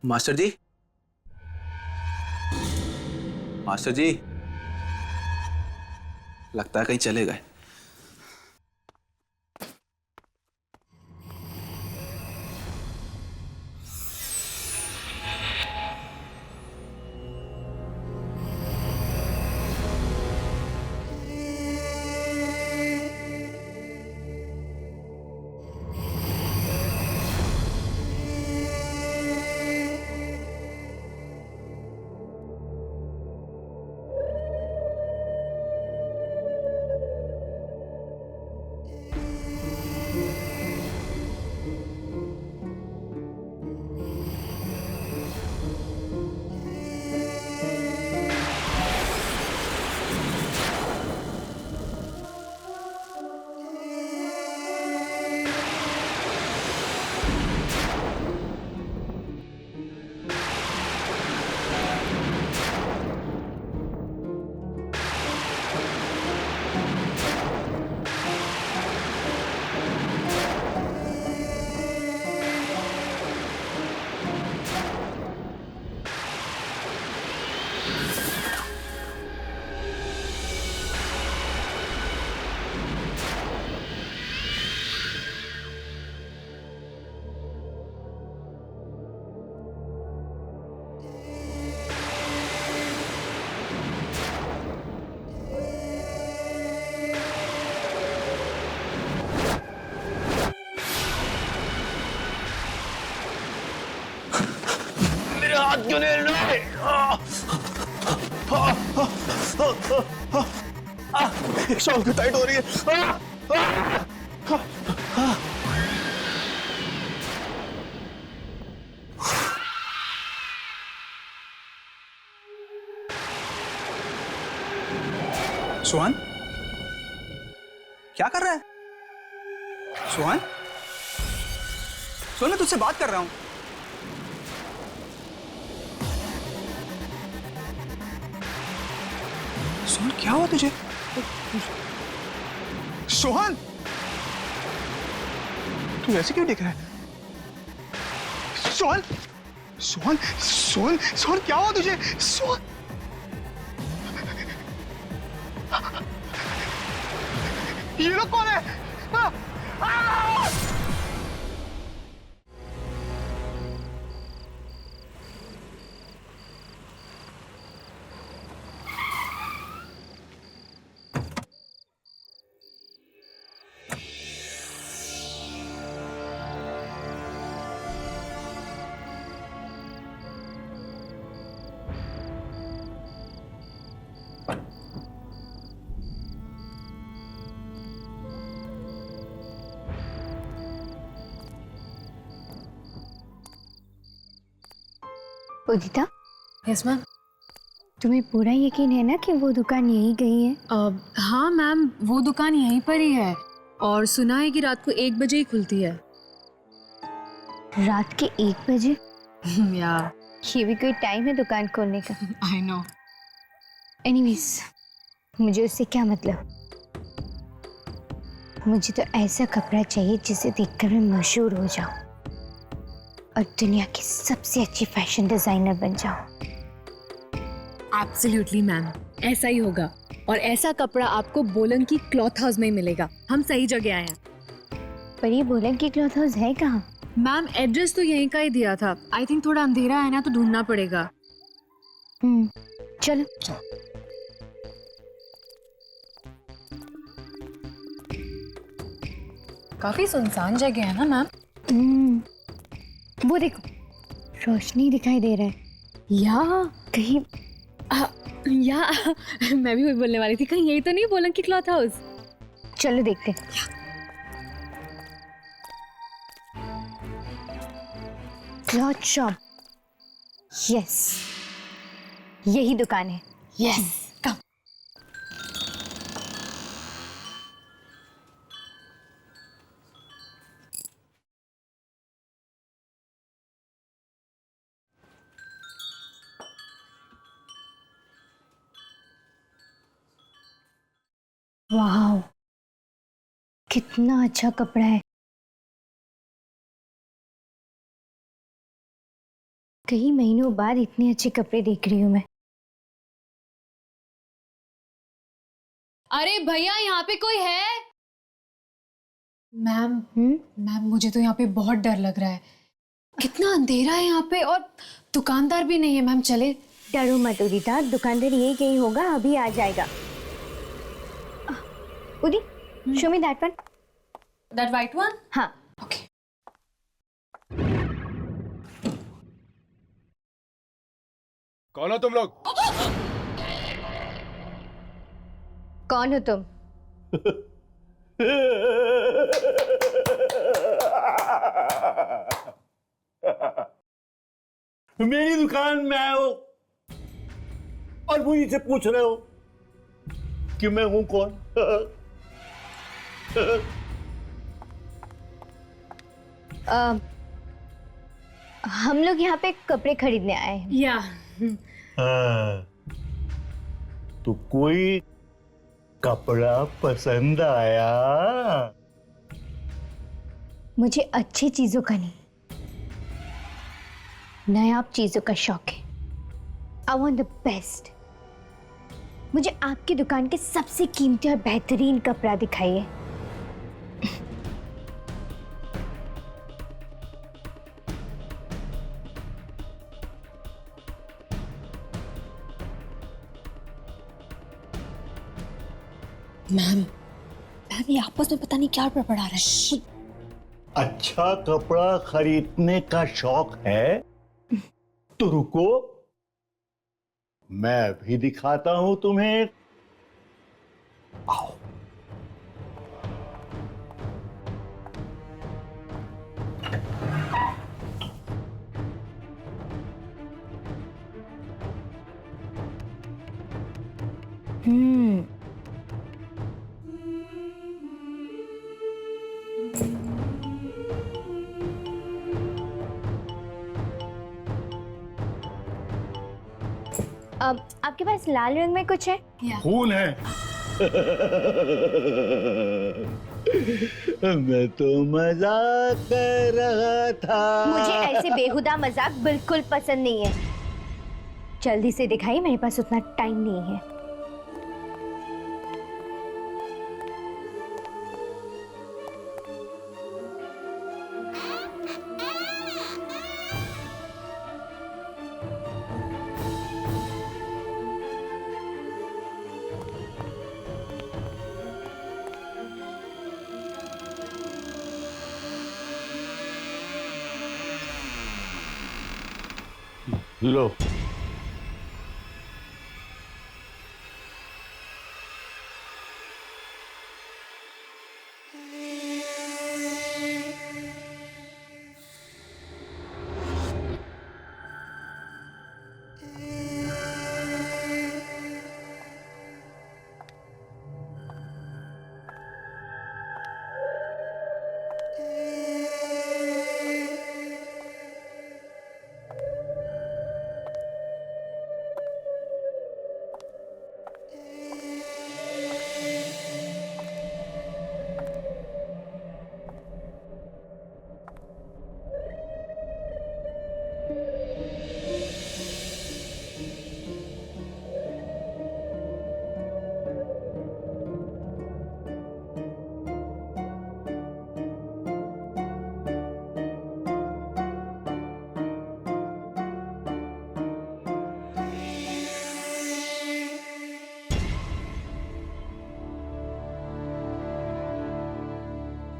Master जी, master जी, लगता है कहीं चले गए। मेरे हाथ क्यों नहीं हिल रहे? शॉल टाइट हो रही है। सुहान, क्या कर रहा है? सुहान, सुन, मैं तुझसे बात कर रहा हूं। सुन, क्या हुआ तुझे? सोहन, तू ऐसे क्यों दिख रहा है? सोहन, सोहन, सोहन, सोहन, क्या हुआ तुझे? सोहन, ये लोग कौन है? आ! आ! उदिता, यस मैम। तुम्हें पूरा यकीन है ना कि वो दुकान यहीं कहीं है? हाँ मैम, वो दुकान यहीं पर ही है और सुना है कि रात को 1 बजे ही खुलती है। रात के 1 बजे? या ये भी कोई टाइम है दुकान खोलने का? I know. एनीवेज, मुझे उससे क्या मतलब? मुझे तो ऐसा कपड़ा चाहिए जिसे देखकर मैं मशहूर हो जाऊं और दुनिया की सबसे अच्छी फैशन डिजाइनर बन जाऊं। एब्सोल्युटली मैम, ऐसा ही होगा और ऐसा कपड़ा आपको बोलन की क्लॉथ हाउस में ही मिलेगा। हम सही जगह आए हैं। पर ये बोलन की क्लॉथ हाउस है कहाँ? मैम, एड्रेस तो यहीं का ही दिया था। आई थिंक थोड़ा अंधेरा है ना, तो ढूंढना पड़ेगा। चलो। काफी सुनसान जगह है ना मैम? वो देखो, रोशनी दिखाई दे रहा है। या कहीं या मैं भी वही बोलने वाली थी, कहीं यही तो नहीं बोलन की क्लॉथ हाउस? चलो देखते हैं। क्लॉथ शॉप, यस, यही दुकान है। यस, कम। वाह, कितना अच्छा कपड़ा है। कई महीनों बाद इतने अच्छे कपड़े देख रही हूँ मैं। अरे भैया, यहाँ पे कोई है? मैम हम्म? मैम, मुझे तो यहाँ पे बहुत डर लग रहा है। कितना अंधेरा है यहाँ पे, और दुकानदार भी नहीं है। मैम चले? डरो मत उदिता, दुकानदार ये कहीं होगा, अभी आ जाएगा। उदी, show me that one. That white one? हाँ। ओके। कौन हो तुम लोग? कौन हो तुम? मेरी दुकान में आए हो और मुझे से पूछ रहे हो कि मैं हूं कौन? हम लोग यहाँ पे कपड़े खरीदने आए हैं। या तो कोई कपड़ा पसंद आया? मुझे अच्छी चीजों का नहीं, नायाब चीजों का शौक है। I want the best. मुझे आपकी दुकान के सबसे कीमती और बेहतरीन कपड़ा दिखाइए। मैम ये आपस में पता नहीं क्या बड़बड़ा रहा है। अच्छा कपड़ा खरीदने का शौक है तो रुको, मैं भी दिखाता हूं तुम्हें। आओ। अब आपके पास लाल रंग में कुछ है? खून है। मैं तो मजाक कर रहा था। मुझे ऐसे बेहुदा मजाक बिल्कुल पसंद नहीं है। जल्दी से दिखाइए, मेरे पास उतना टाइम नहीं है। लो।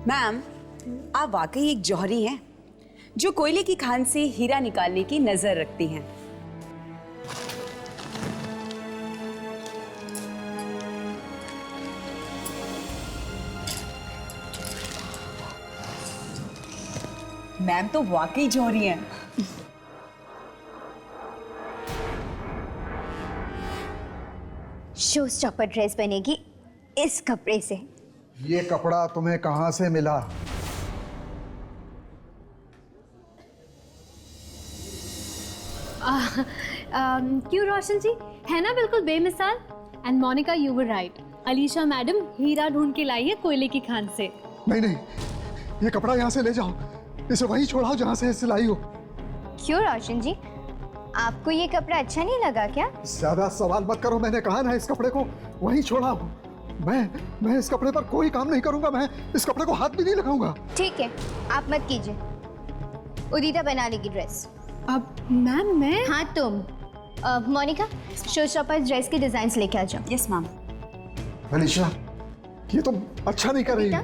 मैम, आप वाकई एक जौहरी हैं जो कोयले की खान से हीरा निकालने की नजर रखती हैं। मैम तो वाकई जौहरी हैं। शो स्टॉपर ड्रेस बनेगी इस कपड़े से। ये कपड़ा तुम्हें कहाँ से मिला? क्यों रोशन जी, है ना बिल्कुल बेमिसाल। And Monika, you were right. Alisha madam हीरा ढूंढ के लाई है कोयले की खान से। नहीं नहीं, ये कपड़ा यहाँ से ले जाओ, इसे वहीं छोड़ाओ जहाँ से इसे लाई हो। क्यों रोशन जी, आपको ये कपड़ा अच्छा नहीं लगा क्या? ज्यादा सवाल मत करो, मैंने कहा ना इस कपड़े को वहीं छोड़ा हूँ। मैं इस कपड़े पर कोई काम नहीं करूंगा, मैं इस कपड़े को हाथ भी नहीं लगाऊंगा। ठीक है, आप मत कीजिए, उदिता बना लेगी ड्रेस। अब मैम मैं हाँ तुम। मोनिका, शो स्टॉपर ड्रेस के डिजाइन लेके आ जाओ। Yes ma'am. अलीशा, ये तुम अच्छा नहीं कर रही हो।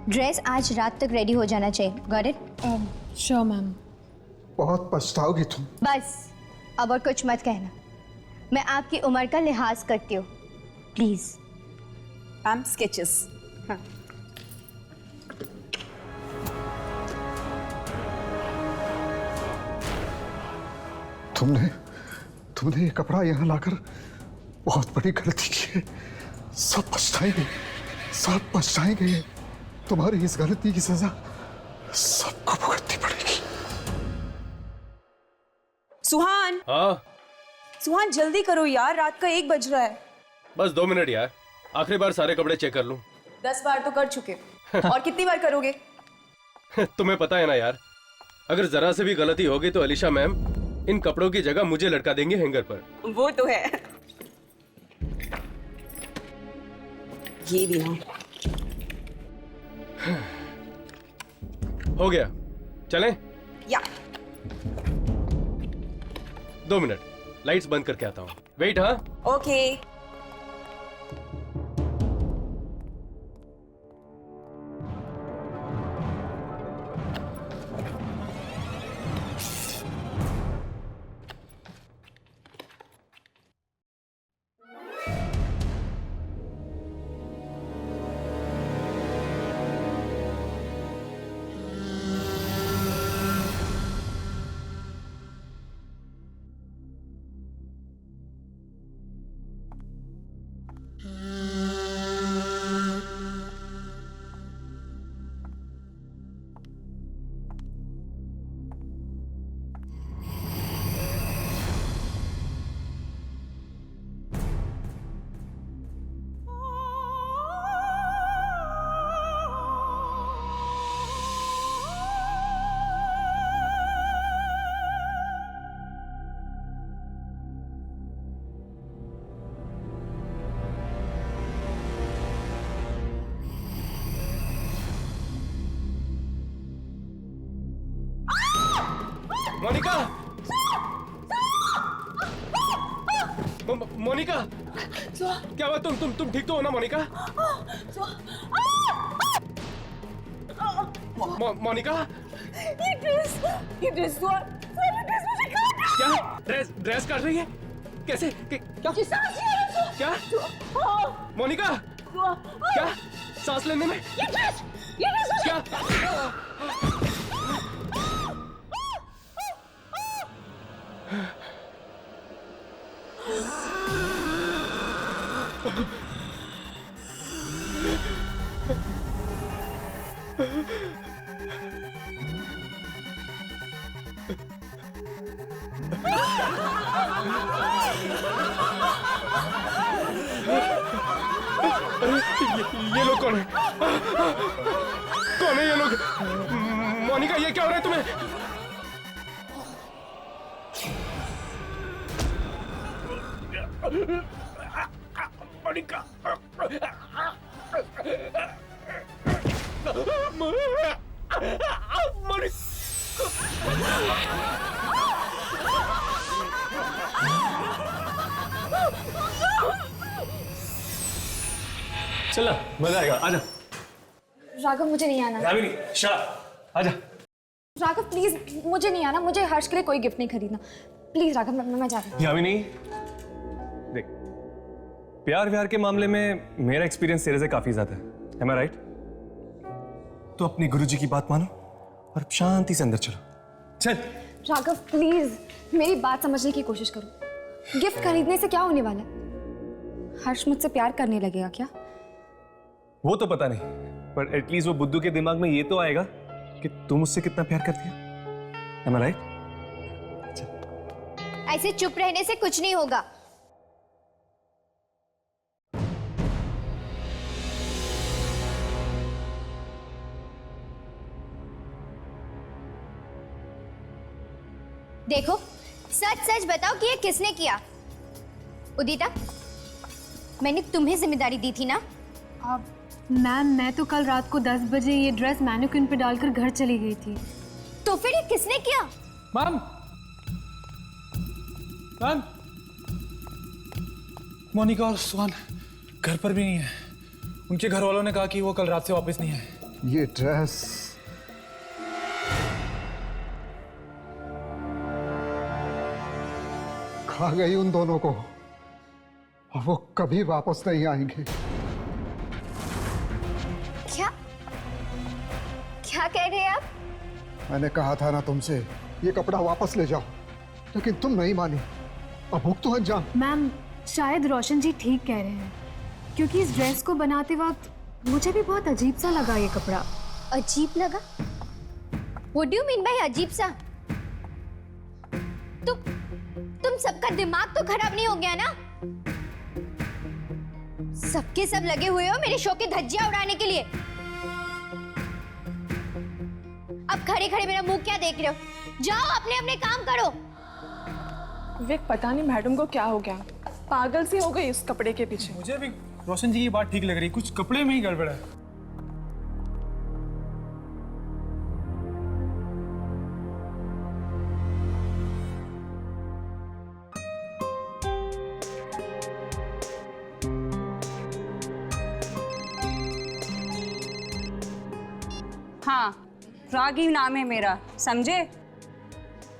ड्रेस आज रात तक रेडी हो जाना चाहिए। Got it? Sure ma'am. बहुत पछताओगी तुम। बस अब और कुछ मत कहना, मैं आपकी उम्र का लिहाज करती हूँ। प्लीज। Ma'am sketches. हाँ। तुमने ये कपड़ा यहाँ लाकर बहुत बड़ी गलती की है। सब पछताएंगे। तुम्हारी इस गलती की सजा सबको भुगतनी पड़ेगी। सुहान। हाँ सुहान जल्दी करो यार, रात का 1 बज रहा है। बस 2 मिनट यार, आखिरी बार सारे कपड़े चेक कर लूं। 10 बार तो कर चुके और कितनी बार करोगे? तुम्हें पता है ना यार, अगर जरा से भी गलती होगी तो अलीशा मैम इन कपड़ों की जगह मुझे लटका देंगे हैंगर पर। वो तो है। ये भी ना। हो गया, चलें? या 2 मिनट, लाइट्स बंद करके आता हूँ। वेट। हाँ ओके। मोनिका, मोनिका, क्या हुआ? तुम ठीक तो हो ना मोनिका? मोनिका, ये ड्रेस मुझे क्या ड्रेस काट रही है? कैसे? क्या मोनिका, क्या सांस लेने में? क्या? ये लोग कौन है? कौन है ये लोग? मोनिका, ये क्या हो रहा है तुम्हें? मोनिका, चल मजा आएगा, आजा। राघव मुझे नहीं आना। यामिनी, शाह, आजा। राघव प्लीज मुझे नहीं आना, मुझे हर्ष के लिए कोई गिफ्ट नहीं खरीदना। प्लीज राघव, मैं जा रही हूँ। यामिनी देख, प्यार व्यार के मामले में मेरा एक्सपीरियंस तेरे से काफी ज्यादा है। Am I right? तो अपने गुरुजी की बात मानो और शांति से अंदर चलो। चल। राघव प्लीज मेरी बात समझने की कोशिश करो। गिफ्ट खरीदने से क्या होने वाला है? हर्ष मुझसे प्यार करने लगेगा क्या? वो तो पता नहीं, पर एटलीस्ट वो बुद्धू के दिमाग में ये तो आएगा कि तुम मुझसे कितना प्यार करती हो। Am I right? ऐसे चुप रहने से कुछ नहीं होगा। देखो, सच सच बताओ कि ये किसने किया? उदिता, मैंने तुम्हें जिम्मेदारी दी थी ना? मैम मैं तो कल रात को 10 बजे ये ड्रेस मैनिक्विन पे डालकर घर चली गई थी। तो फिर ये किसने किया? मैम मैम, मोनिका और सुहान घर पर भी नहीं है। उनके घर वालों ने कहा कि वो कल रात से वापस नहीं है। ये ड्रेस खा गई उन दोनों को और वो कभी वापस नहीं आएंगे। क्या क्या कह रहे हैं आप? मैंने कहा था ना तुमसे ये कपड़ा वापस ले जाओ, लेकिन तुम नहीं मानी। अब भुगतो अंजाम। मैम शायद रोशन जी ठीक कह रहे हैं, क्योंकि इस ड्रेस को बनाते वक्त मुझे भी बहुत अजीब सा लगा ये कपड़ा। अजीब लगा? What do you mean by अजीब सा? तुम सबका दिमाग तो खराब नहीं हो गया ना? सबके सब लगे हुए हो मेरे शो की धज्जियां उड़ाने के लिए। अब खड़े खड़े मेरा मुंह क्या देख रहे हो? जाओ अपने अपने काम करो। विक, पता नहीं मैडम को क्या हो गया, पागल सी हो गई इस कपड़े के पीछे। मुझे भी रोशन जी की बात ठीक लग रही, कुछ कपड़े में ही गड़बड़ है। हाँ, रागी नाम है मेरा, समझे?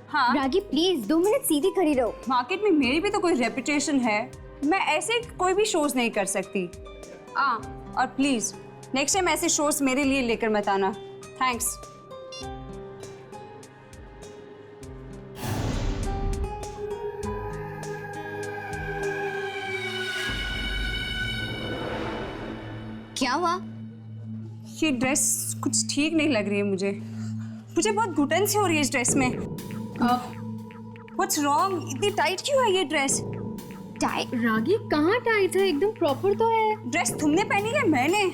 हाँ रागी प्लीज 2 मिनट सीधी खड़ी रहो। मार्केट में मेरी भी तो कोई रेपुटेशन है, मैं ऐसे कोई भी शोज नहीं कर सकती। और प्लीज नेक्स्ट टाइम ऐसे शोज मेरे लिए लेकर मत आना। थैंक्स। क्या हुआ? ये ड्रेस कुछ ठीक नहीं लग रही है मुझे बहुत घुटन सी हो रही है इस ड्रेस में। What's wrong? इतनी टाइट क्यों है ये ड्रेस? टाइट? रागी कहाँ टाइट है, एकदम प्रॉपर तो है। ड्रेस तुमने पहनी है? मैंने।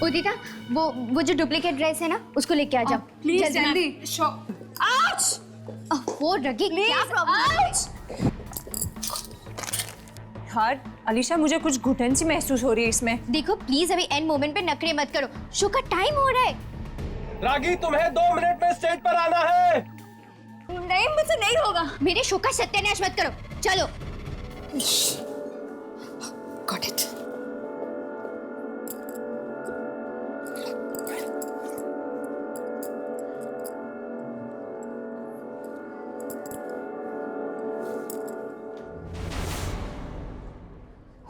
उदिता, वो जो डुप्लीकेट ड्रेस है ना, उसको लेके आ जाओ प्लीज जल्दी। आउच! वो रगी, क्या प्रॉब्लम है? यार अलीशा, मुझे कुछ घुटन सी महसूस हो रही है इसमें। देखो प्लीज अभी एंड मोमेंट पे नखरे मत करो, शो का टाइम हो रहा है। रागी तुम्हें 2 मिनट में स्टेज पर आना है। नहीं, मुझसे नहीं होगा। मेरे शो का सत्यानाश मत करो, चलो। Got it.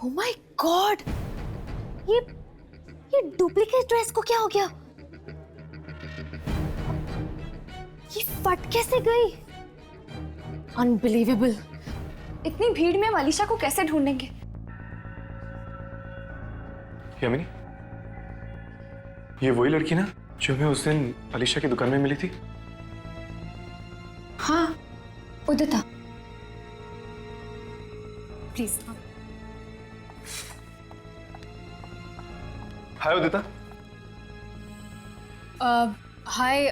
Oh my God! ये डुप्लीकेट ड्रेस को क्या हो गया? ये फट कैसे गई? Unbelievable! इतनी भीड़ में हम अलीशा को कैसे ढूंढेंगे? यामिनी, ये वही लड़की ना जो हमें उस दिन अलीशा की दुकान में मिली थी? हाँ, उदिता। प्लीज। हाय उदिता। हाय,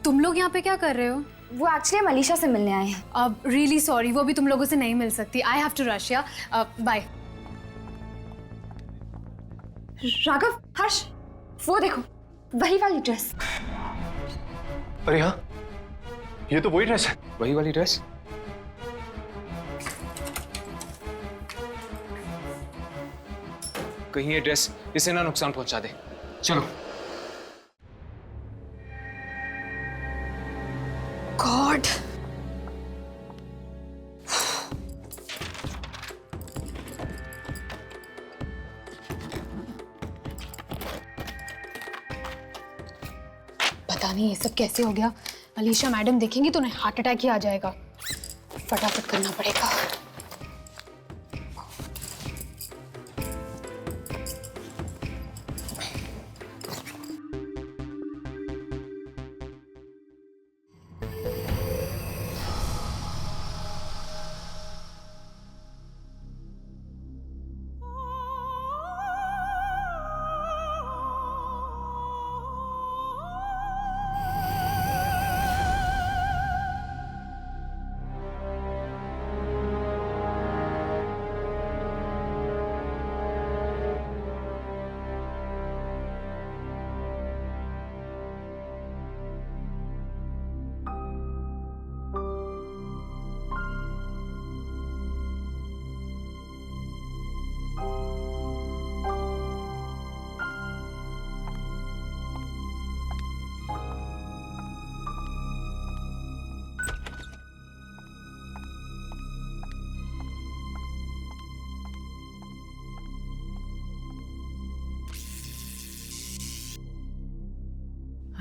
तुम लोग यहाँ पे क्या कर रहे हो? वो एक्चुअली हम अलीशा से मिलने आए हैं। अब रियली सॉरी, वो भी तुम लोगों से नहीं मिल सकती। I have to rush. या बाय। राघव, हर्ष, वो देखो, वही वाली ड्रेस। अरे हाँ, ये तो वही ड्रेस है। वही वाली ड्रेस। कहीं ये ड्रेस इसे ना नुकसान पहुंचा दे। चलो। गॉड, पता नहीं ये सब कैसे हो गया। अलीशा मैडम देखेंगी तो उन्हें हार्ट अटैक ही आ जाएगा। फटाफट करना पड़ेगा।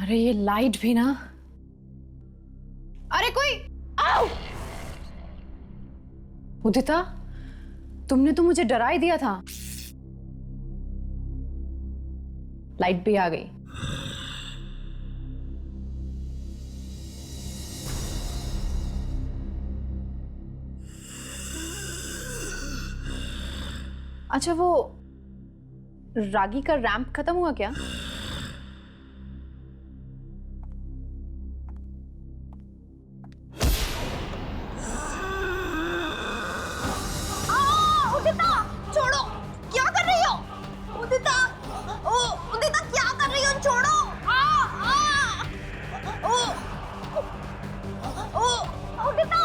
अरे ये लाइट भी ना। अरे कोई आओ। उदिता, तुमने तो मुझे डरा ही दिया था। लाइट भी आ गई। अच्छा, वो रागी का रैंप खत्म हुआ क्या? उदिता, छोड़ो, क्या कर रही हो? उदिता, उदिता क्या कर रही हो? छोड़ो। उदिता,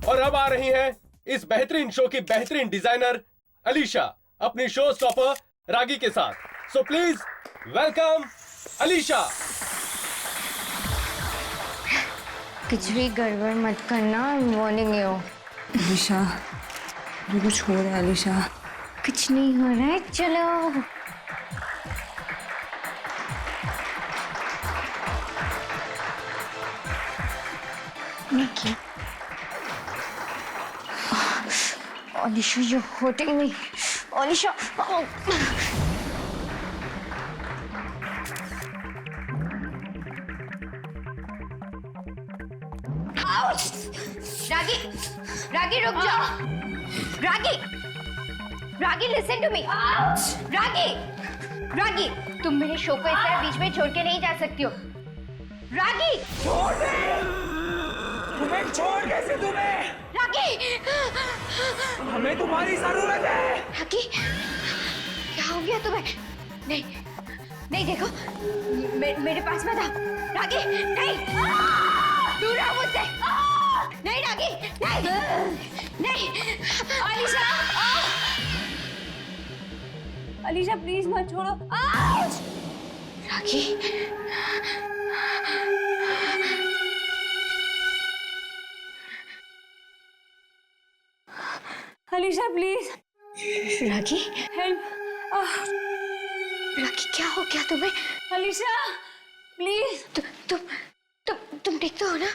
और अब आ रही हैं इस बेहतरीन शो की बेहतरीन डिजाइनर अलीशा अपनी शो स्टॉपर रागी के साथ। So please welcome Alisha. कुछ भी गड़बड़ मत करना, वार्निंग यू। अलीशा, मुझे कुछ हो रहा है अलीशा। कुछ नहीं हो रहा है, चलो। निकी, Alisha, you're hurting me. Alisha, रागी, रागी रुक जाओ। रागी, रागी लिसन टू मी। रागी, रागी, तुम मेरे शो को इस तरह बीच में छोड़ के नहीं जा सकती हो। रागी, छोड़ दे। तुम्हें छोड़ कैसे तुम्हें? रागी, हमें तुम्हारी जरूरत है। रागी, क्या हो गया तुम्हें? नहीं, नहीं, देखो, मेरे पास मत आओ। रागी, नहीं, दूर रहो मुझसे। नहीं रागी, नहीं, नहीं। अलीशा, अलीशा प्लीज मत छोड़ो। रागी, अलीशा प्लीज। रागी, हेल्प। रागी, क्या हो गया तुम्हें? अलीशा प्लीज। तुम ठीक तो हो ना?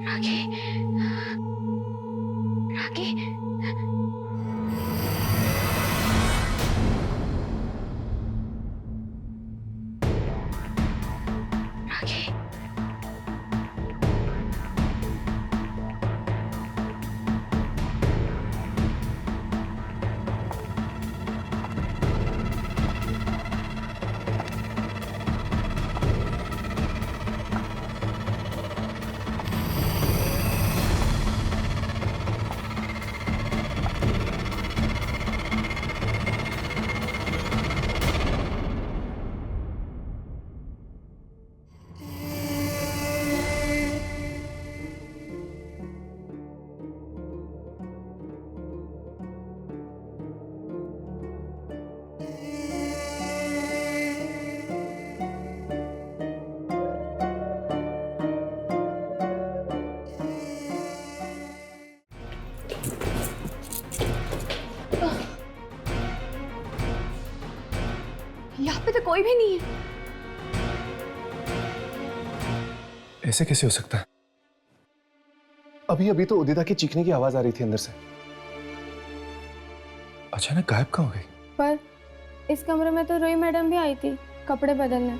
रागी, रागी, रागी, कोई भी नहीं है। ऐसे कैसे हो सकता है? अभी अभी तो उदिता की चीखने की आवाज आ रही थी अंदर से, अचानक गायब कहाँ हो गई? पर इस कमरे में तो रूही मैडम भी आई थी कपड़े बदलने।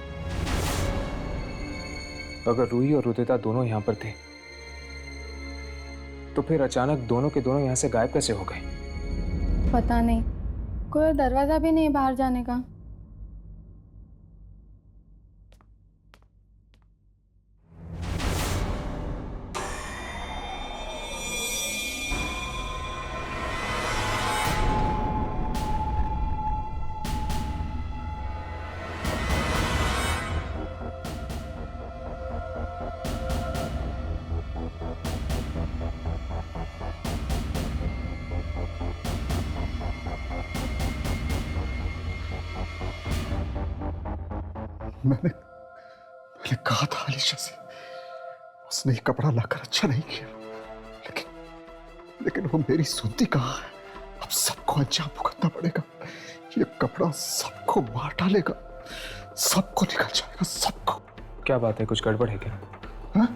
अगर रूही और उदिता दोनों यहाँ पर थे तो फिर अचानक दोनों के दोनों यहाँ से गायब कैसे हो गए? पता नहीं, कोई दरवाजा भी नहीं बाहर जाने का। मैंने कहा था अलीशा से, उसने ये कपड़ा लाकर अच्छा नहीं किया, लेकिन वो मेरी सुनती कहाँ है। अब सबको अंजाम भुगतना पड़ेगा। ये कपड़ा सबको मार डालेगा, सबको निकल जाएगा, सबको। क्या बात है, कुछ गड़बड़ है क्या? हा?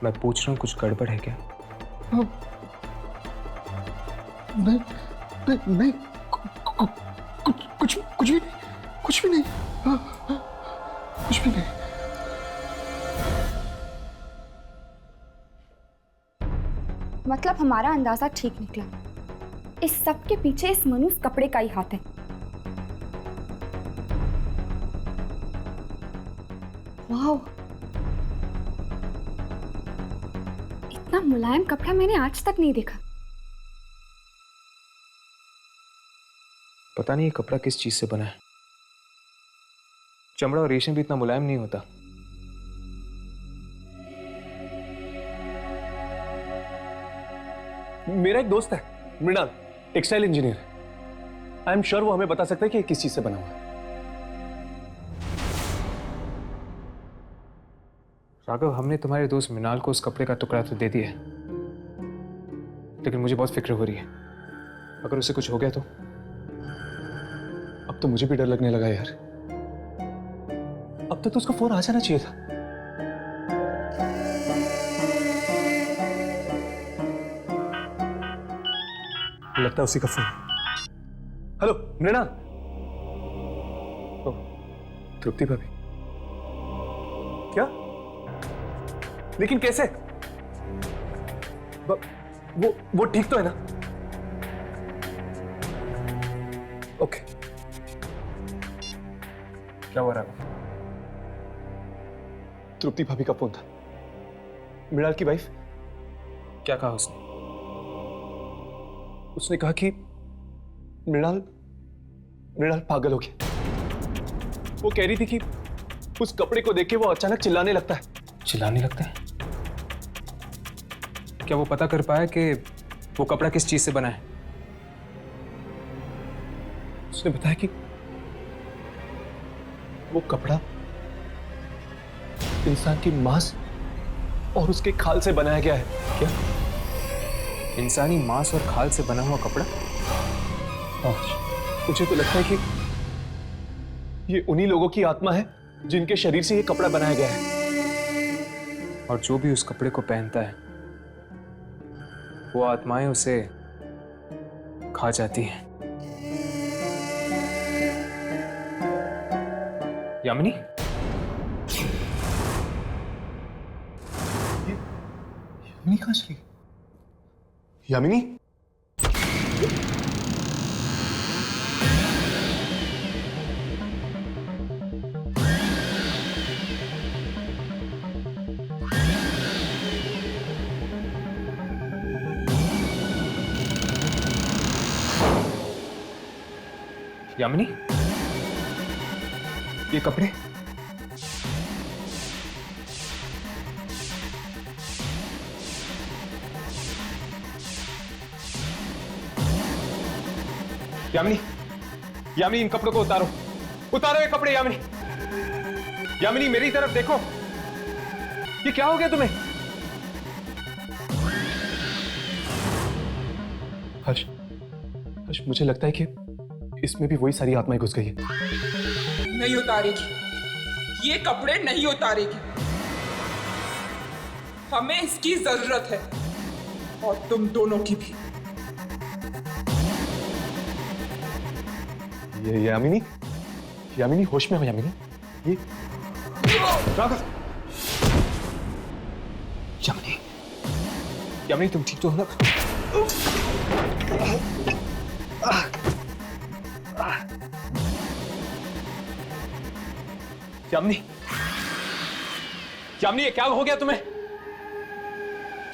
मैं पूछ रहा हूँ, कुछ गड़बड़ है क्या? नहीं नहीं नहीं, कुछ भी नहीं, कुछ भी नहीं, कुछ भी नहीं। मतलब हमारा अंदाजा ठीक निकला, इस सब के पीछे इस मनुष्य कपड़े का ही हाथ है। वाह, इतना मुलायम कपड़ा मैंने आज तक नहीं देखा। पता नहीं ये कपड़ा किस चीज से बना है। चमड़ा और रेशम भी इतना मुलायम नहीं होता। मेरा एक दोस्त है Mrinal, textile engineer. I am sure वो हमें बता सकता है कि किस चीज से बना हुआ है। राघव, हमने तुम्हारे दोस्त मृणाल को उस कपड़े का टुकड़ा तो दे दिया है, लेकिन मुझे बहुत फिक्र हो रही है। अगर उसे कुछ हो गया तो? अब तो मुझे भी डर लगने लगा यार। अब तक तो उसका फोन आ जाना चाहिए था। लगता है उसी का फोन। हेलो मृणाल। तृप्ति भाभी? क्या? लेकिन कैसे? वो ठीक तो है ना? ओके। क्या हो रहा है? तृप्ति भाभी का फोन था, मृणाल की वाइफ। क्या कहा उसने? उसने कहा कि मृणाल पागल हो गया। वो कह रही थी कि उस कपड़े को देख के वो अचानक चिल्लाने लगता है। चिल्लाने लगता है? क्या वो पता कर पाया कि वो कपड़ा किस चीज से बना है? उसने बताया कि वो कपड़ा इंसान की मांस और उसके खाल से बनाया गया है। क्या? इंसानी मांस और खाल से बना हुआ कपड़ा? हाँ, मुझे तो लगता है कि ये उन्हीं लोगों की आत्मा है जिनके शरीर से ये कपड़ा बनाया गया है। और जो भी उस कपड़े को पहनता है वो आत्माएं उसे खा जाती हैं। यामिनी? यामिनी कहाँ चली? यामिनी? यामिनी? ये कपड़े? यामिनी, यामिनी इन कपड़ों को उतारो, उतारो ये कपड़े। यामिनी, यामिनी मेरी तरफ देखो। ये क्या हो गया तुम्हें? हर्ष, मुझे लगता है कि इसमें भी वही सारी आत्माएं घुस गई है। नहीं उतारेगी, ये कपड़े नहीं उतारेगी। हमें इसकी जरूरत है, और तुम दोनों की भी। ये यामिनी, यामिनी होश में हो यामिनी। ये राघव, यामिनी, यामिनी तुम ठीक तो हो ना? यामिनी, यामिनी ये क्या हो गया तुम्हें?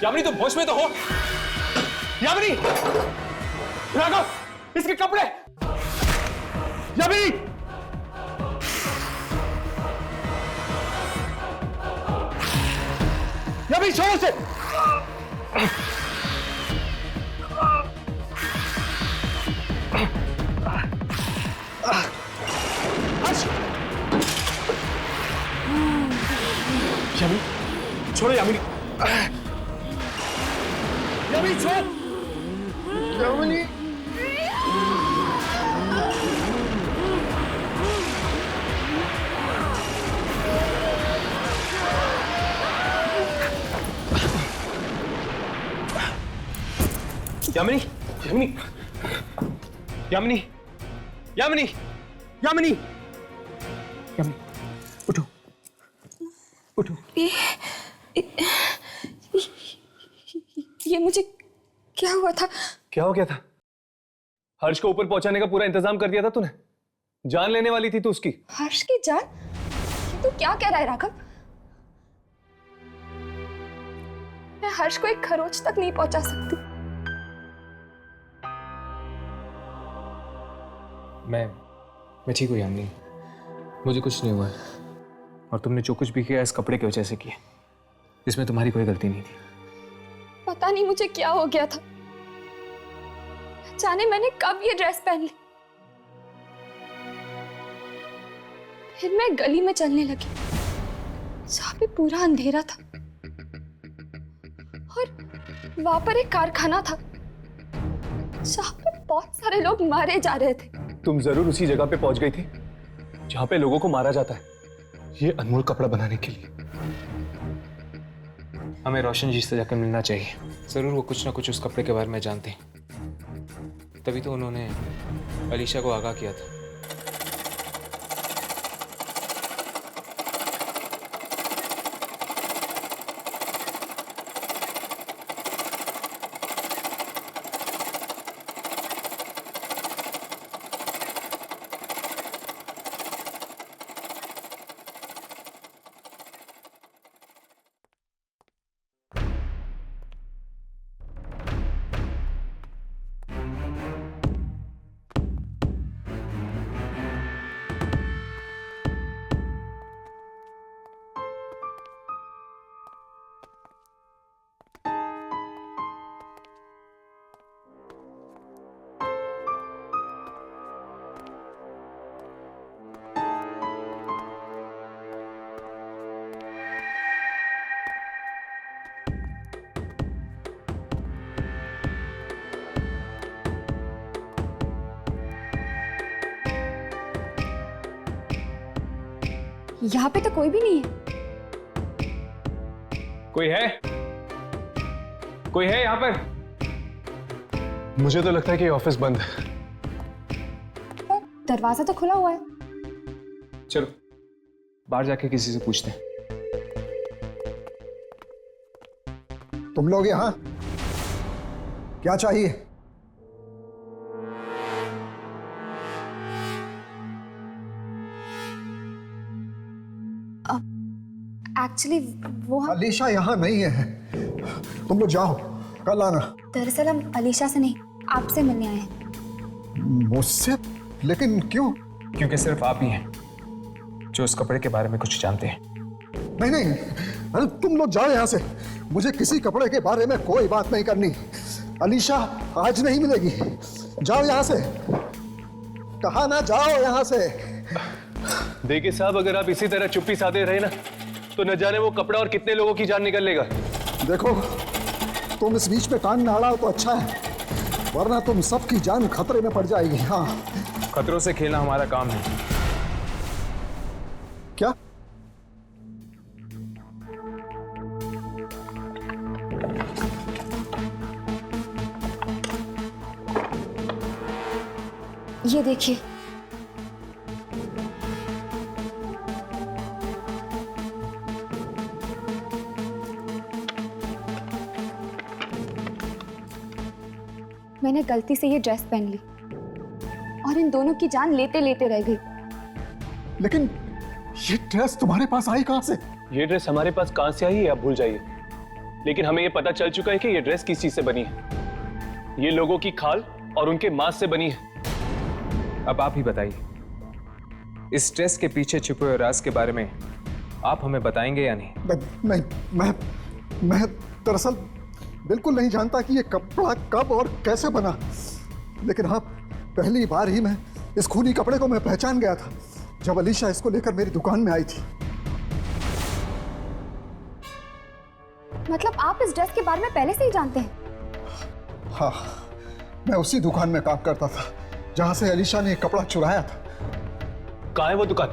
यामिनी तुम होश में तो हो? यामिनी, राघव, इसके कपड़े। यामिनी, यामिनी छोड़ो उसे। यामिनी छोड़ो, यामिनी, यामिनी छोड़, यामिनी। यामिनी, यामिनी, यामिनी, यामिनी, यामिनी, यामिनी, उठो, उठो। ये मुझे क्या हुआ था? क्या हो गया था? हर्ष को ऊपर पहुंचाने का पूरा इंतजाम कर दिया था तूने। जान लेने वाली थी तू उसकी। हर्ष की जान? ये तू क्या कह रहा है राघव? मैं हर्ष को एक खरोच तक नहीं पहुंचा सकती। मैं ठीक हूँ यामिनी, मुझे कुछ नहीं हुआ है। और तुमने जो कुछ भी किया इस कपड़े की वजह से किया, इसमें तुम्हारी कोई गलती नहीं थी। पता नहीं मुझे क्या हो गया था, जाने मैंने कब ये ड्रेस पहन ली। फिर मैं गली में चलने लगी, जहाँ पे पूरा अंधेरा था, और वहां पर एक कारखाना था जहाँ पे बहुत सारे लोग मारे जा रहे थे। तुम जरूर उसी जगह पे पहुंच गई थी जहां पे लोगों को मारा जाता है, ये अनमोल कपड़ा बनाने के लिए। हमें रोशन जी से जाकर मिलना चाहिए। जरूर वो कुछ ना कुछ उस कपड़े के बारे में जानते हैं, तभी तो उन्होंने अलीशा को आगाह किया था। यहाँ पे तो कोई भी नहीं है। कोई है? कोई है यहाँ पर? मुझे तो लगता है कि ऑफिस बंद है। पर दरवाजा तो खुला हुआ है। चलो बाहर जाके किसी से पूछते हैं। तुम लोग यहाँ क्या चाहिए? एक्चुअली वो अलीशा यहाँ नहीं है, तुम लोग जाओ, कल आना। दरअसल हम अलीशा से नहीं, आपसे मिलने आए हैं। मुझसे? लेकिन क्यों? क्योंकि सिर्फ आप ही हैं जो उस कपड़े के बारे में कुछ जानते हैं। नहीं नहीं, अरे तुम लोग जाओ यहाँ से, मुझे किसी कपड़े के बारे में कोई बात नहीं करनी। अलीशा आज नहीं मिलेगी, जाओ यहाँ से, कहा ना जाओ यहाँ से। देखिए साहब, अगर आप इसी तरह चुप्पी साधे रहे ना तो न जाने वो कपड़ा और कितने लोगों की जान निकल लेगा। देखो तुम इस बीच में कान ना अड़ाओ तो अच्छा है, वरना तुम सबकी जान खतरे में पड़ जाएगी। हाँ, खतरों से खेलना हमारा काम है। ये देखिए, मैंने गलती से ये ड्रेस पहन ली और इन दोनों की जान लेते लेते रह गई। लेकिन ये ड्रेस तुम्हारे पास आई कहां से? ये ड्रेस हमारे पास कहां से आई है आप भूल जाइए, लेकिन हमें ये पता चल चुका है कि ये ड्रेस किस चीज से बनी है। ये लोगों की खाल और उनके मांस से बनी है। अब आप ही बताइए, इस ड्रेस के पीछे छुपे हुए राज के बारे में आप हमें बताएंगे या नहीं? मैं दरअसल बिल्कुल नहीं जानता कि ये कपड़ा कब और कैसे बना, लेकिन हाँ, पहली बार ही मैं इस खूनी कपड़े को मैं पहचान गया था जब अलीशा इसको लेकर मेरी दुकान में आई थी। मतलब आप इस ड्रेस के बारे में पहले से ही जानते हैं? हाँ, मैं उसी दुकान में काम करता था जहां से अलीशा ने कपड़ा चुराया था। कहाँ है वो दुकान?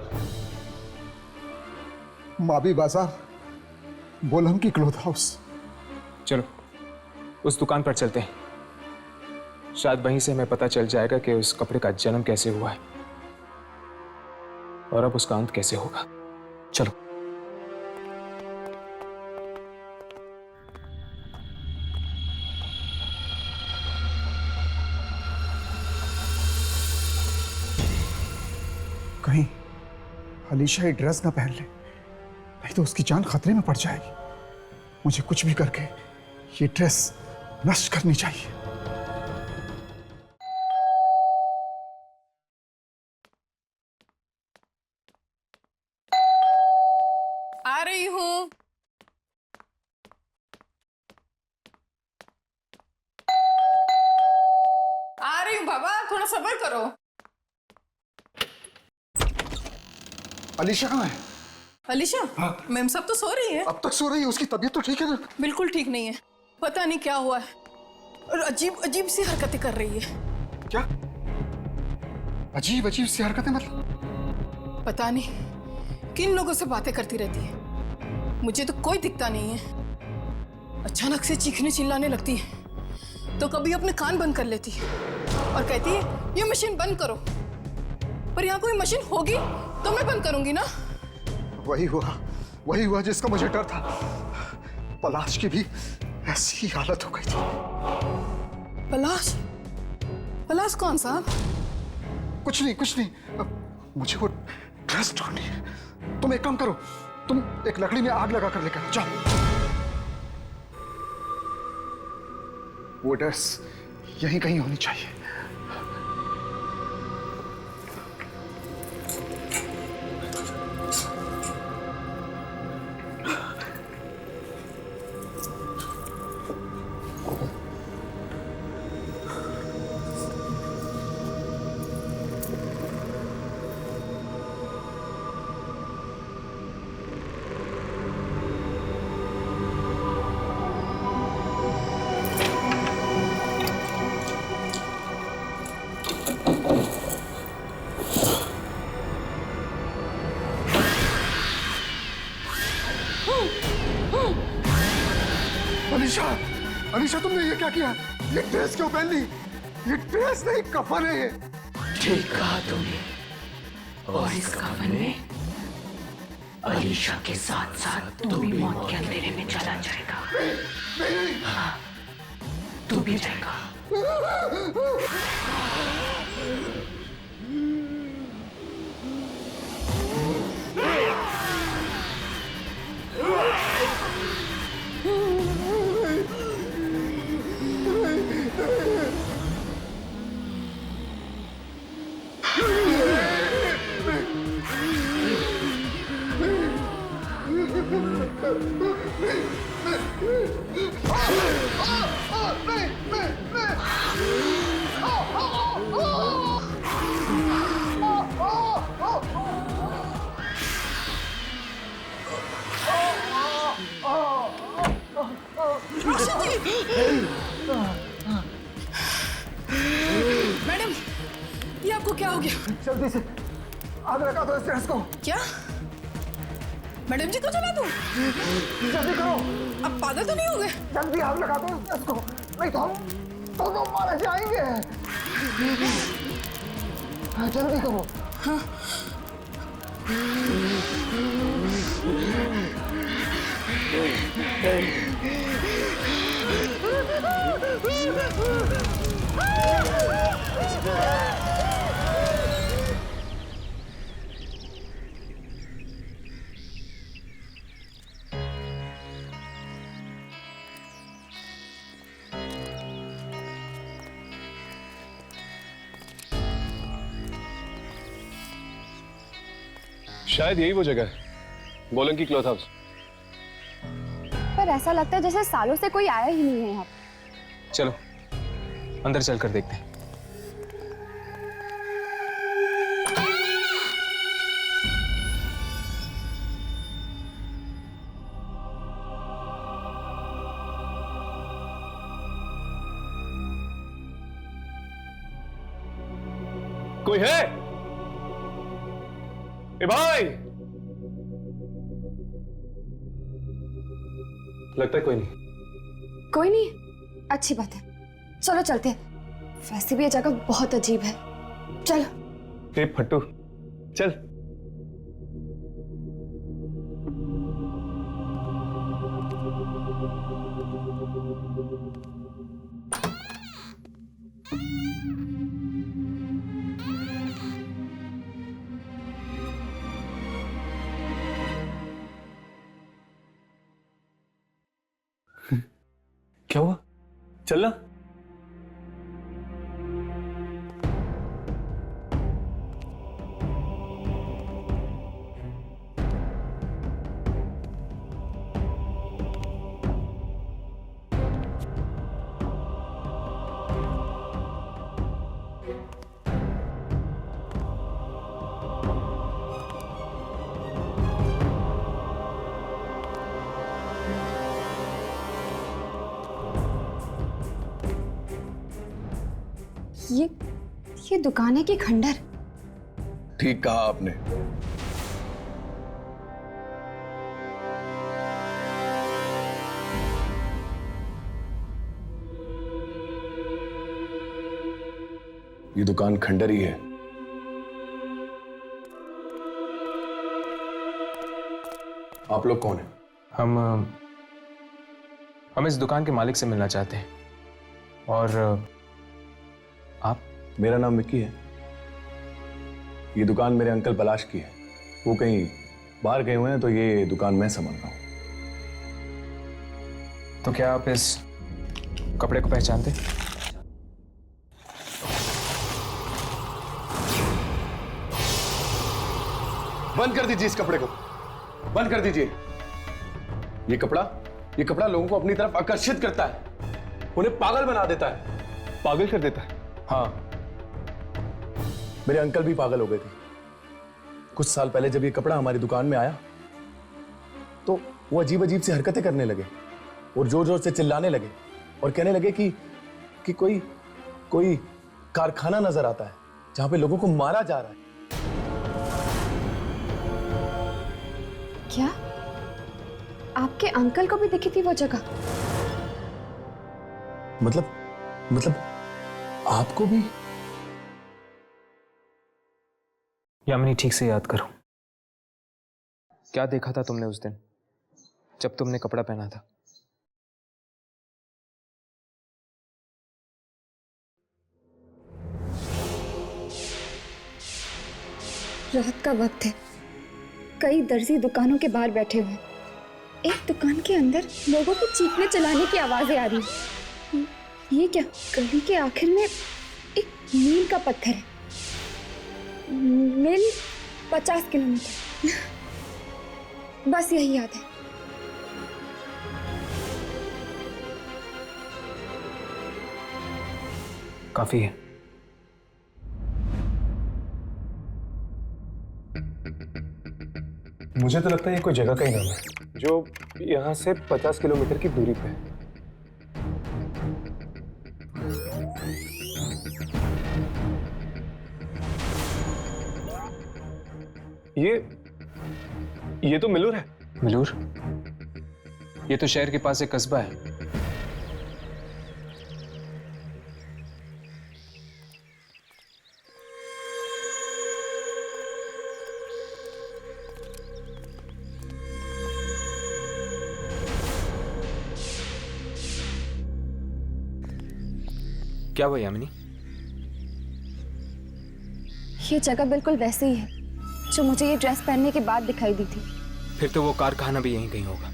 माबी बाजार, बोलम की क्लोथ हाउस। चलो उस दुकान पर चलते हैं, शायद वहीं से हमें पता चल जाएगा कि उस कपड़े का जन्म कैसे हुआ है और अब उसका अंत कैसे होगा। चलो। कहीं अलीशा ये ड्रेस ना पहन ले, नहीं तो उसकी जान खतरे में पड़ जाएगी। मुझे कुछ भी करके ये ड्रेस नष्ट करनी चाहिए। आ रही हूँ। आ रही हूँ बाबा, थोड़ा सब्र करो। अलीशा कहाँ है? अलीशा? हाँ। मैम सब तो सो रही है। अब तक सो रही है? उसकी तबीयत तो ठीक है ना? बिल्कुल ठीक नहीं है, पता नहीं क्या हुआ है और अजीब अजीब सी हरकतें कर रही है। क्या अजीब अजीब सी हरकतें? मतलब पता नहीं किन लोगों से बातें करती रहती है, मुझे तो कोई दिखता नहीं है। अचानक से चीखने चिल्लाने लगती है तो कभी अपने कान बंद कर लेती है और कहती है ये मशीन बंद करो, पर यहाँ कोई मशीन होगी तो मैं बंद करूंगी ना। वही हुआ जिसका मुझे डर था। पलाश की भी ऐसी ही हालत हो गई थी। पलाश? पलाश कौन सा? कुछ नहीं, अब मुझे वो ड्रेस ढूंढनी है। तुम एक काम करो, तुम एक लकड़ी में आग लगा कर लेकर आओ, जाओ। वो ड्रेस यहीं कहीं होनी चाहिए। अलीशा, तुमने ये क्या किया? ये ड्रेस क्यों पहन ली? ये ड्रेस नहीं, कफन है ये। ठीक कहा तुमने, और इस कफन में अलीशा के साथ साथ तू भी मौत के अंधेरे में चला जाएगा। नहीं। हाँ, तू भी जाएगा। मैडम, ये आपको क्या हो गया? जल्दी से आग लगा दो इस ड्रेस को। क्या? मैडम जी को चला दूं? जल्दी करो। अब पागल तो नहीं हो गए? जल्दी आग लगा दो इसको, नहीं तो हम दोनों मारे जाएंगे। जल्दी करो। हाँ। शायद यही वो जगह है, बोलंकी क्लॉथ हाउस। पर ऐसा लगता है जैसे सालों से कोई आया ही नहीं है यहाँ। चलो अंदर चलकर देखते हैं। कोई है? ए भाई, लगता है कोई नहीं। कोई नहीं, अच्छी बात है, चलो चलते हैं। वैसे भी ये जगह बहुत अजीब है, चलो। ए फट्टू, चल। क्या हुआ? चलना। ये दुकान है कि खंडर? ठीक कहा आपने। ये दुकान खंडर ही है। आप लोग कौन हैं? हम इस दुकान के मालिक से मिलना चाहते हैं। और आप? मेरा नाम मिक्की है। ये दुकान मेरे अंकल पलाश की है, वो कहीं बाहर गए हुए हैं, तो ये दुकान मैं संभाल रहा हूं। तो क्या आप इस कपड़े को पहचानते? बंद कर दीजिए इस कपड़े को, बंद कर दीजिए। ये कपड़ा लोगों को अपनी तरफ आकर्षित करता है, उन्हें पागल बना देता है। पागल कर देता है? हाँ, मेरे अंकल भी पागल हो गए थे। कुछ साल पहले जब ये कपड़ा हमारी दुकान में आया तो वो अजीब अजीब सी हरकतें करने लगे और जोर जोर से चिल्लाने लगे और कहने लगे कि कोई कारखाना नजर आता है जहां पे लोगों को मारा जा रहा है। क्या आपके अंकल को भी दिखी थी वो जगह? मतलब आपको भी? यामिनी, ठीक से याद करो, क्या देखा था तुमने उस दिन जब तुमने कपड़ा पहना था? रात का वक्त है, कई दर्जी दुकानों के बाहर बैठे हुए। एक दुकान के अंदर लोगों को चीखने चिल्लाने की आवाजें आ रही हैं। ये क्या? गली के आखिर में एक मील का पत्थर है। मील 50 किलोमीटर, बस यही याद है। काफी है। मुझे तो लगता है ये कोई जगह का ही नाम है जो यहाँ से 50 किलोमीटर की दूरी पे है। ये तो मिलूर है। मिलूर, ये तो शहर के पास एक कस्बा है। क्या हुआ यामिनी? ये जगह बिल्कुल वैसे ही है जो मुझे ये ड्रेस पहनने के बाद दिखाई दी थी। फिर तो वो कारखाना भी यहीं कहीं होगा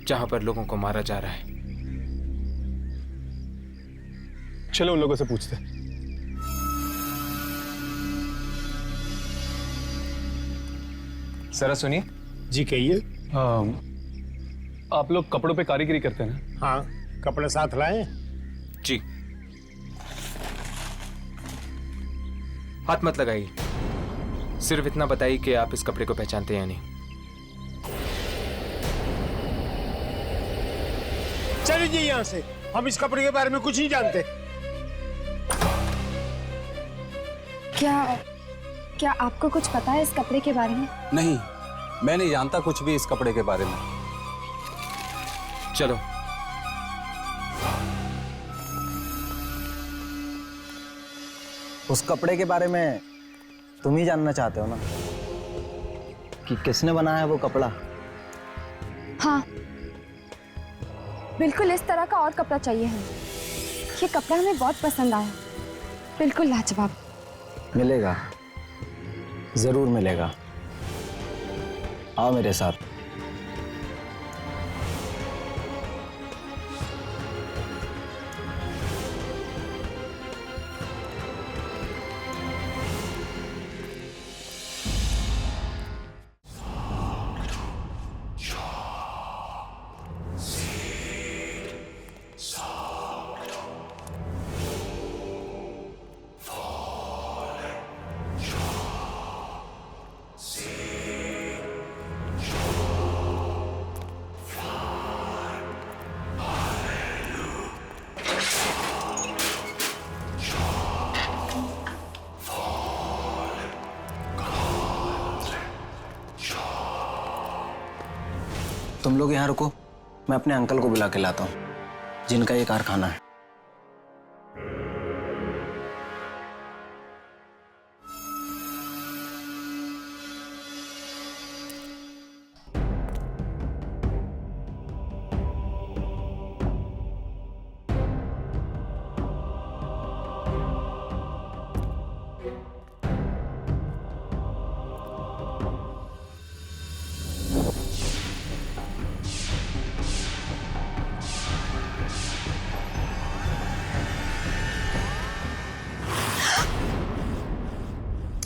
जहां पर लोगों को मारा जा रहा है। चलो उन लोगों से पूछते हैं। जरा सुनिए। जी कहिए। आप लोग कपड़ों पे कारीगरी करते हैं ना? हाँ, कपड़े साथ लाए? जी। हाथ मत लगाइए, सिर्फ इतना बताइए कि आप इस कपड़े को पहचानते हैं या नहीं। चलिए जी यहाँ से, हम इस कपड़े के बारे में कुछ नहीं जानते। क्या आपको कुछ पता है इस कपड़े के बारे में? नहीं, मैं नहीं जानता कुछ भी इस कपड़े के बारे में। चलो। उस कपड़े के बारे में तुम ही जानना चाहते हो ना, कि किसने बनाया है वो कपड़ा? हाँ, बिल्कुल इस तरह का और कपड़ा चाहिए हमें। ये कपड़ा हमें बहुत पसंद आया, बिल्कुल लाजवाब। मिलेगा, जरूर मिलेगा। आओ मेरे साथ। तुम लोग यहाँ रुको, मैं अपने अंकल को बुला के लाता हूँ जिनका ये कारखाना है।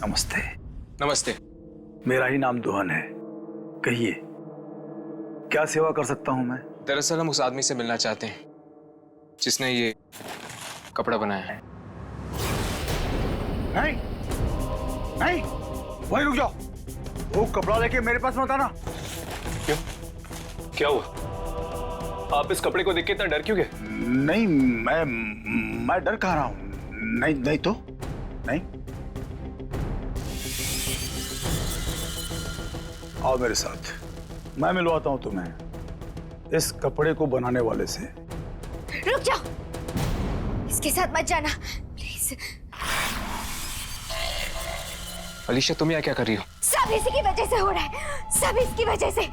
नमस्ते। नमस्ते। मेरा ही नाम दुहन है। कहिए, क्या सेवा कर सकता हूं मैं? दरअसल हम उस आदमी से मिलना चाहते हैं जिसने ये कपड़ा बनाया है। नहीं, नहीं, वहीं रुक जाओ। वो कपड़ा लेके मेरे पास मत आना। क्यों? क्या हुआ? आप इस कपड़े को देख के इतना डर क्यों गए? नहीं, मैं डर कहाँ रहा हूँ? नहीं, नहीं तो नहीं। आओ मेरे साथ, मैं मिलवाता हूं तुम्हें इस कपड़े को बनाने वाले से। रुक जाओ, इसके साथ मत जाना प्लीज। अलीशा, तुम यहाँ क्या कर रही हो? सब इसी की वजह से हो रहा है, सब इसकी वजह से।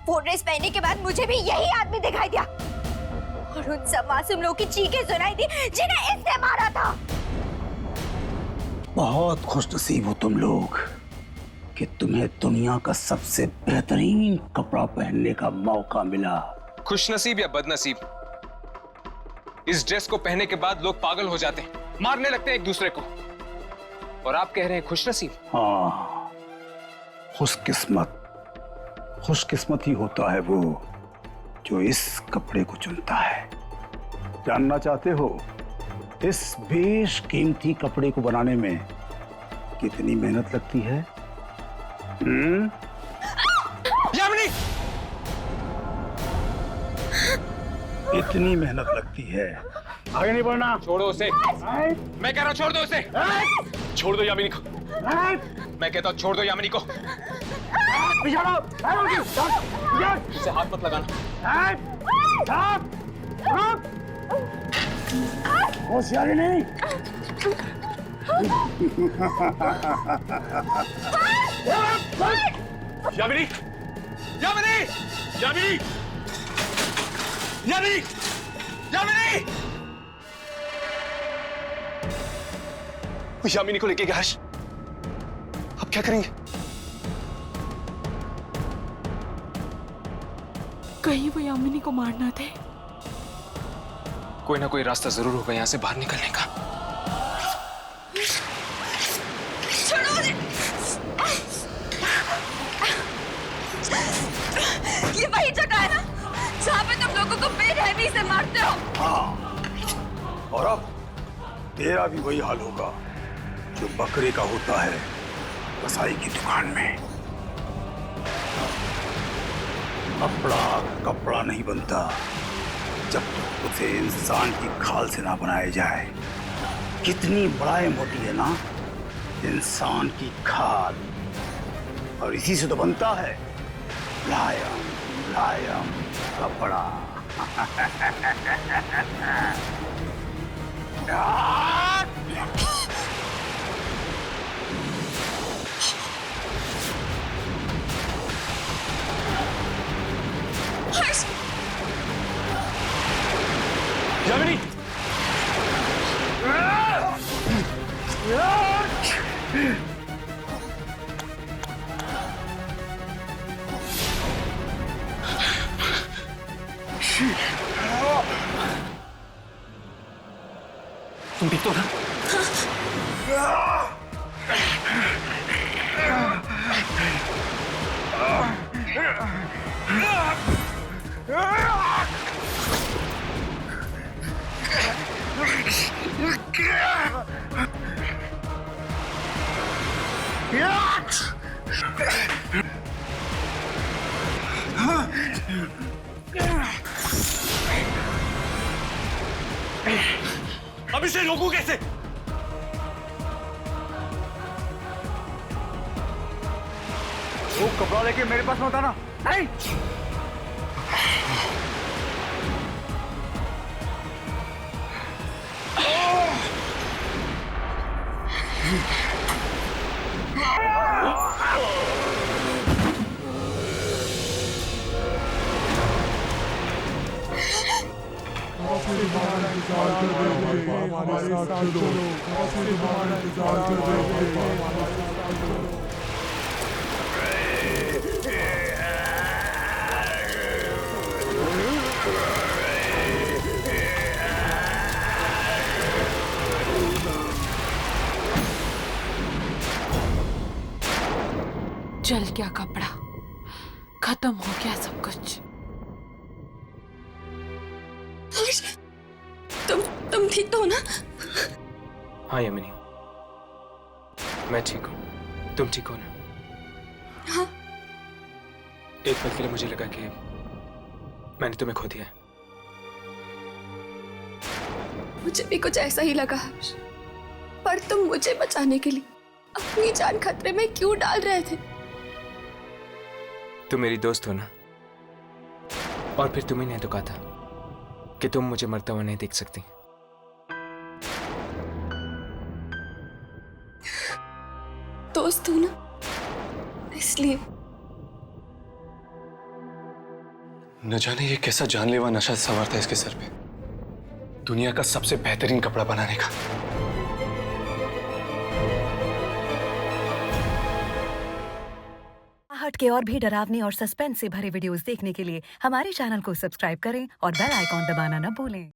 वो ड्रेस पहनने के बाद मुझे भी यही आदमी दिखाई दिया और उन सब मासूम लोगों की चीखें सुनाई दी जिन्हें इसने मारा था। बहुत खुशनसीब हो तुम लोग कि तुम्हें दुनिया का सबसे बेहतरीन कपड़ा पहनने का मौका मिला। खुशनसीब या बदनसीब, इस ड्रेस को पहनने के बाद लोग पागल हो जाते हैं, मारने लगते हैं एक दूसरे को, और आप कह रहे हैं खुशनसीब? हाँ, खुशकिस्मत ही होता है वो जो इस कपड़े को चुनता है। जानना चाहते हो इस बेशकीमती कपड़े को बनाने में कितनी मेहनत लगती है? यामिनी! इतनी मेहनत लगती है। आगे नहीं बढ़ना। छोड़ो उसे। मैं कह रहा हूं छोड़ दो उसे। छोड़ दो यामिनी को। मैं कहता हूं छोड़ दो यामिनी को। इसे हाथ मत लगाना। होशियारी नहीं। यामिनी, यामिनी, यामिनी, यामिनी, यामिनी। वो यामिनी को लेके गया हर्ष। अब क्या करेंगे? कहीं वो यामिनी को मारना थे। कोई ना कोई रास्ता जरूर होगा यहाँ से बाहर निकलने का। छोड़ो मुझे। ये वही जगह है ना जहाँ पे तुम लोगों को बेरहमी से मारते हो। हाँ, और अब तेरा भी वही हाल होगा जो बकरे का होता है कसाई की दुकान में। कपड़ा कपड़ा नहीं बनता जब तक उसे इंसान की खाल से ना बनाया जाए। कितनी मुलायम होती है ना इंसान की खाल, और इसी से तो बनता है मुलायम मुलायम कपड़ा। यामिनी, तुम ठीक तो ना? अब इसे रोकूं कैसे? वो कपड़ा लेके मेरे पास मत आना। नहीं। जल गया कपड़ा, खत्म हो गया सब कुछ। तुम ठीक तो हो ना? हाँ यामिनी, मैं ठीक हूँ। तुम ठीक हो ना? हाँ। एक पल के लिए मुझे लगा कि मैंने तुम्हें खो दिया है। मुझे भी कुछ ऐसा ही लगा, पर तुम मुझे बचाने के लिए अपनी जान खतरे में क्यों डाल रहे थे? तुम मेरी दोस्त हो ना, और फिर तुम्ही ने तो कहा था कि तुम मुझे मरता हुआ नहीं देख सकती। दोस्त हो ना, इसलिए। न जाने ये कैसा जानलेवा नशा सवार था इसके सर पे, दुनिया का सबसे बेहतरीन कपड़ा बनाने का। हट के और भी डरावनी और सस्पेंस से भरे वीडियोस देखने के लिए हमारे चैनल को सब्सक्राइब करें और बेल आइकॉन दबाना न भूलें।